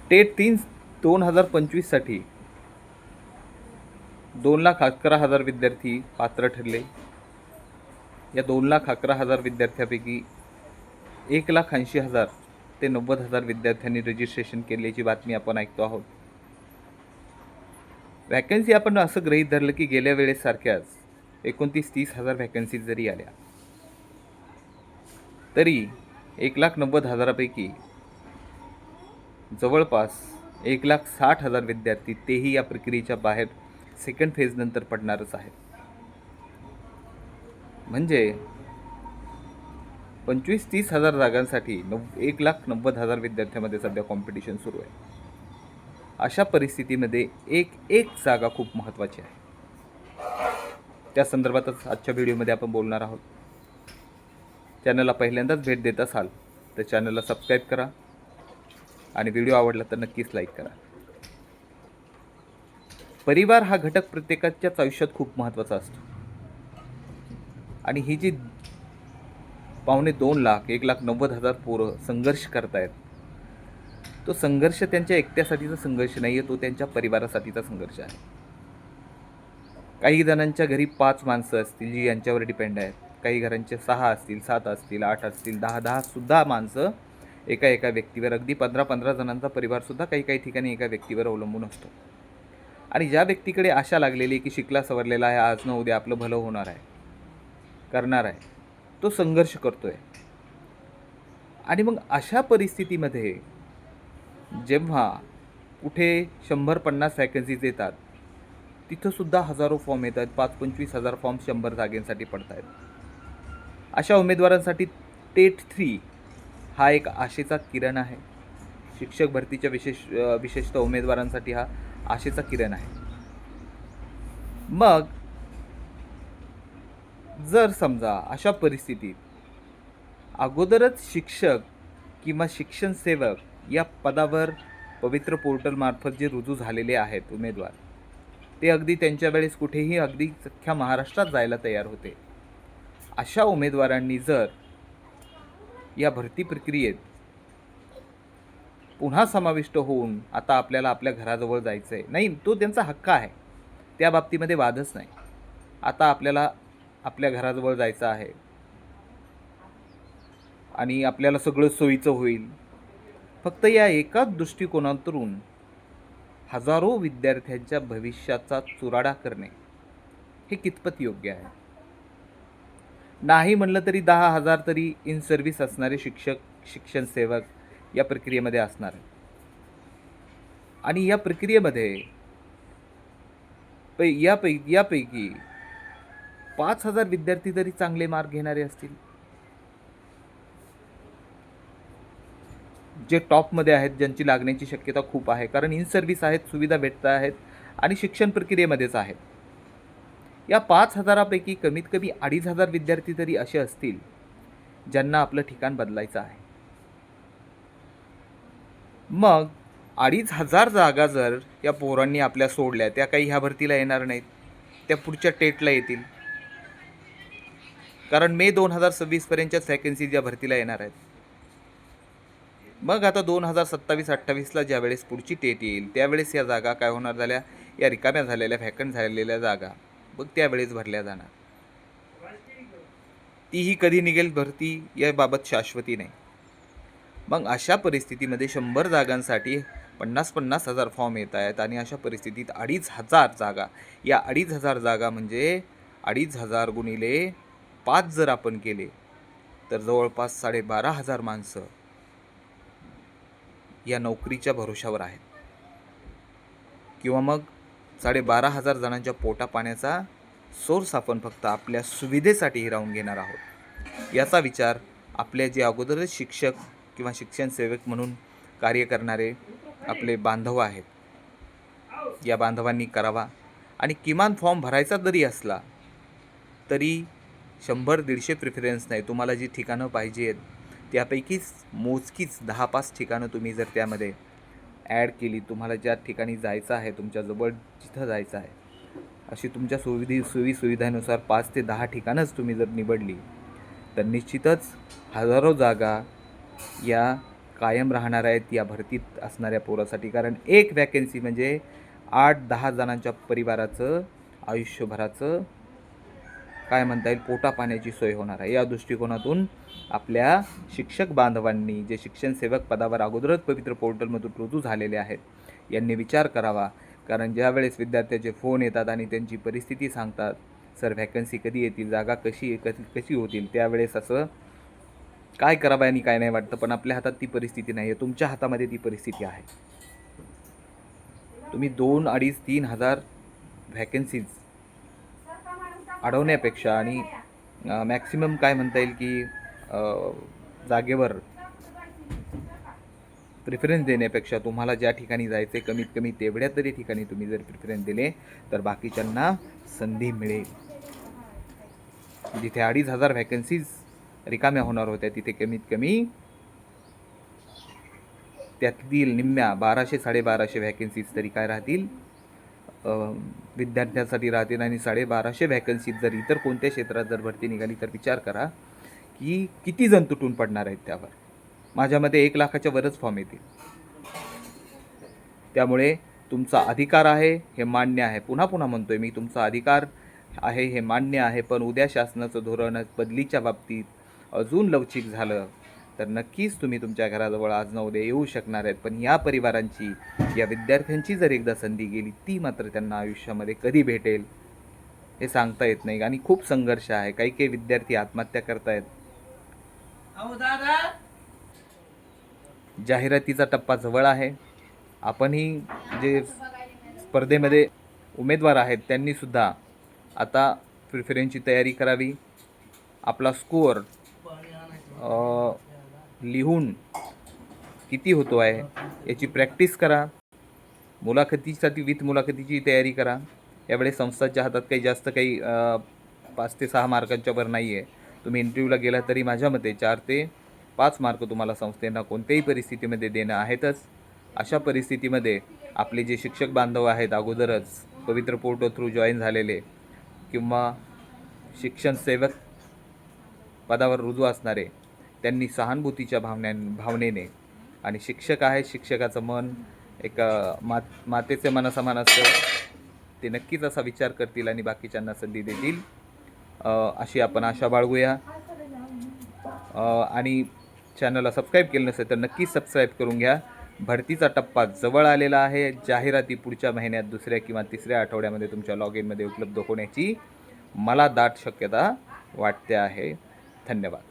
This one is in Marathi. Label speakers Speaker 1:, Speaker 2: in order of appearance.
Speaker 1: टेट 3 2025साठी 2,11,000 विद्यार्थी पात्र ठरले. या 2,11,000 विद्यार्थ्यांपैकी 1,80,000 ते 90,000 विद्यार्थ्यांनी रजिस्ट्रेशन केल्याची बातमी आपण ऐकतो आहोत. व्हॅकन्सी आपण असं गृहीत धरलं की गेल्या वेळेसारख्याच 29-30,000 व्हॅकन्सीज जरी आल्या तरी 1,90,000पैकी जवळपास 1,60,000 विद्यार्थी तेही या प्रक्रियेच्या बाहेर सेकंड फेज नंतर पडणारच आहेत. म्हणजे 25-30,000 जागांसाठी 1,90,000 विद्यार्थ्यांमध्ये सध्या कॉम्पिटिशन सुरू आहे. अशा परिस्थितीमध्ये एक जागा खूप महत्त्वाची आहे. त्या संदर्भातच आजच्या व्हिडिओमध्ये आपण बोलणार आहोत. चॅनलला पहिल्यांदाच भेट देत असाल तर चॅनलला सबस्क्राईब करा आणि व्हिडिओ आवडला तर नक्कीच लाईक करा. परिवार हा घटक प्रत्येकाच्याच आयुष्यात खूप महत्त्वाचा असतो आणि ही जी 2.25 लाख 1,90,000 पोरं संघर्ष करतायत, तो संघर्ष त्यांच्या एकट्यासाठीचा संघर्ष नाही आहे, तो त्यांच्या परिवारासाठीचा संघर्ष आहे. काही जणांच्या घरी 5 माणसं असतील जी यांच्यावर डिपेंड आहेत. काही घरांचे 6 असतील, 7 असतील, 8 असतील, 10 सुद्धा माणसं एका व्यक्तीवर, अगदी 15 जणांचा परिवारसुद्धा काही ठिकाणी एका व्यक्तीवर अवलंबून असतो. आणि ज्या व्यक्तीकडे आशा लागलेली की शिकला सवरलेला आहे, आज न उद्या आपलं भलं होणार आहे, करणार आहे, तो संघर्ष करतोय. आणि मग अशा परिस्थितीमध्ये जेव्हा कुठे 100-50 व्हॅकन्सीज येतात, तिथंसुद्धा हजारो फॉर्म येत आहेत. 25,000 फॉर्म 100 जागेंसाठी पडत आहेत. अशा उमेदवारांसाठी टेट 3 हा एक आशेचा किरण आहे. शिक्षक भरतीच्या विशेषतः उमेदवारांसाठी हा आशेचा किरण आहे. मग जर समजा अशा परिस्थितीत अगोदरच शिक्षक किंवा शिक्षण सेवक या पदावर पवित्र पोर्टलमार्फत जे रुजू झालेले आहेत उमेदवार, ते अगदी त्यांच्या वेळेस कुठेही अगदी सख्ख्या महाराष्ट्रात जायला तयार होते. अशा उमेदवारांनी जर या भरती प्रक्रियेत पुन्हा समाविष्ट होऊन आता आपल्याला आपल्या घराजवळ जायचं आहे, नाही, तो त्यांचा हक्क आहे, त्या बाबतीमध्ये वादच नाही. आता आपल्याला आपल्या घराजवळ जायचं आहे आणि आपल्याला सगळं सोयीचं होईल. फक्त या एकाच दृष्टिकोनातून हजारो विद्यार्थ्यांच्या भविष्याचा चुराडा करणे हे कितपत योग्य आहे? नाही म्हणलं तरी 10,000 तरी इन सर्व्हिस असणारे शिक्षक, शिक्षण सेवक या प्रक्रियेमध्ये असणार आहे. आणि या प्रक्रियेमध्ये यापैकी 5,000 विद्यार्थी तरी चांगले मार्क घेणारे असतील, जे टॉपमध्ये आहेत, ज्यांची लागण्याची शक्यता खूप आहे, कारण इन सर्व्हिस आहेत, सुविधा भेटत आहेत आणि शिक्षण प्रक्रियेमध्येच आहेत. या 5,000पैकी कमीत कमी 2,500 विद्यार्थी तरी असे असतील ज्यांना आपलं ठिकाण बदलायचं आहे. मग 2,500 जागा जर या पोरांनी आपल्या सोडल्या, त्या काही ह्या भरतीला येणार नाहीत, त्या पुढच्या टेटला येतील. कारण मे 2026पर्यंतच्याच व्हॅकन्सीज या भरतीला येणार आहेत. मग आता 2027-28ला ज्यावेळेस पुढची टेट येईल त्यावेळेस या जागा काय होणार झाल्या, या रिकाम्या झालेल्या व्हॅकंट झालेल्या जागा मग त्यावेळेस भरल्या जाणार. तीही कधी निघेल भरती याबाबत शाश्वती नाही. मग अशा परिस्थितीमध्ये 100 जागांसाठी 50,000 फॉर्म येत आहेत आणि अशा परिस्थितीत 2,500 जागा, या 2,500 जागा म्हणजे 2,500 गुणिले 5 जर आपण केले तर जवळपास 12,500 माणसं या नोकरीच्या भरोशावर आहेत. किंवा मग 12,500 जणांच्या पोटा पाण्याचा सोर्स आपण फक्त आपल्या सुविधेसाठी हिरावून घेणार आहोत. याचा विचार आपले जे अगोदरच शिक्षक किंवा शिक्षण सेवक म्हणून कार्य करणारे आपले बांधव आहेत, या बांधवांनी करावा. आणि किमान फॉर्म भरायचा जरी असला तरी 100-150 प्रिफरन्स नाही, तुम्हाला जी ठिकाणं पाहिजे आहेत त्यापैकीच मोजकीच 10-5 ठिकाणं तुम्ही जर त्यामध्ये ॲड केली, तुम्हाला ज्या ठिकाणी जायचं आहे, तुमच्याजवळ जिथं जायचं आहे, अशी तुमच्या सुविधानुसार 5 ते 10 ठिकाणंच तुम्ही जर निवडली तर निश्चितच हजारो जागा या कायम राहणार आहेत या भरतीत असणाऱ्या पोरासाठी. कारण एक वॅकेन्सी म्हणजे 8-10 जणांच्या परिवाराचं आयुष्यभराचं काय म्हणता येईल पोटा पाण्याची सोय होणार आहे. या दृष्टिकोनातून आपल्या शिक्षक बांधवांनी जे शिक्षण सेवक पदावर अगोदरच पवित्र पोर्टलमधून रुजू झालेले आहेत यांनी विचार करावा. कारण ज्यावेळेस विद्यार्थ्याचे फोन येतात आणि त्यांची परिस्थिती सांगतात, सर व्हॅकन्सी कधी येतील, जागा कशी होतील, त्यावेळेस असं काय करावं आणि काय नाही वाटतं. पण आपल्या हातात ती परिस्थिती नाही आहे, तुमच्या हातामध्ये ती परिस्थिती आहे. तुम्ही 2, 2.5, 3,000 व्हॅकन्सीज अडवण्यापेक्षा आणि मॅक्सिमम काय म्हणता येईल की जागेवर प्रिफरन्स देण्यापेक्षा तुम्हाला ज्या ठिकाणी जायचं आहे कमीत कमी तेवढ्या तरी ठिकाणी तुम्ही जर प्रिफरन्स दिले तर बाकीच्यांना संधी मिळेल. जिथे 2,500 व्हॅकन्सीज रिकाम्या होणार होत्या तिथे कमीत कमी त्यातील निम्म्या 1,200-1,250 व्हॅकन्सीज तरी काय राहतील विद्यार्थ्यांसाठी राहतील. आणि 1,250 व्हॅकन्सीज जर इतर कोणत्या क्षेत्रात जर भरती निघाली तर विचार करा की किती जण तुटून पडणार आहेत त्यावर. माझ्या मते 1 लाखाच्या वरच फॉर्म येतील. त्यामुळे तुमचा अधिकार आहे हे मान्य आहे, पुन्हा पुन्हा म्हणतोय मी, तुमचा अधिकार आहे हे मान्य आहे. पण उद्या शासनाचं धोरण बदलीच्या बाबतीत अजून लवचिक झालं तर नक्कीच तुम्ही तुमच्या घराजवळ आज न उद्या येऊ शकणार आहेत. पण या परिवारांची, या विद्यार्थ्यांची जर एकदा संधी गेली ती मात्र त्यांना आयुष्यामध्ये कधी भेटेल हे सांगता येत नाही. आणि खूप संघर्ष आहे, काही काही विद्यार्थी आत्महत्या करतायत. जाहिरातीचा टप्पा जवळ आहे. आपणही जे स्पर्धेमध्ये उमेदवार आहेत त्यांनीसुद्धा आता प्रिफरन्सची तयारी करावी. आपला स्कोअर लिहून किती होतो आहे याची प्रॅक्टिस करा. मुलाखतीची तयारी करा. यावेळेस संस्थांच्या हातात काही जास्त काही 5 ते 6 मार्कांच्या वर नाही आहे. तुम्ही इंटरव्ह्यूला गेला तरी माझ्या मते 4 ते 5 मार्क तुम्हाला संस्थेनं कोणत्याही परिस्थितीमध्ये देणं आहेतच. अशा परिस्थितीमध्ये आपले जे शिक्षक बांधव आहेत अगोदरच पवित्र पोर्टल थ्रू जॉईन झालेले किंवा शिक्षण सेवक पदावर रुजू असणारे त्यांनी सहानुभूतीच्या भावनेने, आणि शिक्षक आहे, शिक्षकाचं मन एक मातेचे मनासमान असतं, ते नक्कीच असा विचार करतील आणि बाकीच्यांना संधी देतील अशी आपण आशा बाळगूया. आणि चॅनलला सबस्क्राईब केलं नसेल तर नक्कीच सबस्क्राईब करून घ्या. भरतीचा टप्पा जवळ आलेला आहे. जाहिराती पुढच्या महिन्यात 2ऱ्या किंवा 3ऱ्या आठवड्यामध्ये तुमच्या लॉग इनमध्ये उपलब्ध होण्याची मला दाट शक्यता वाटते आहे. धन्यवाद.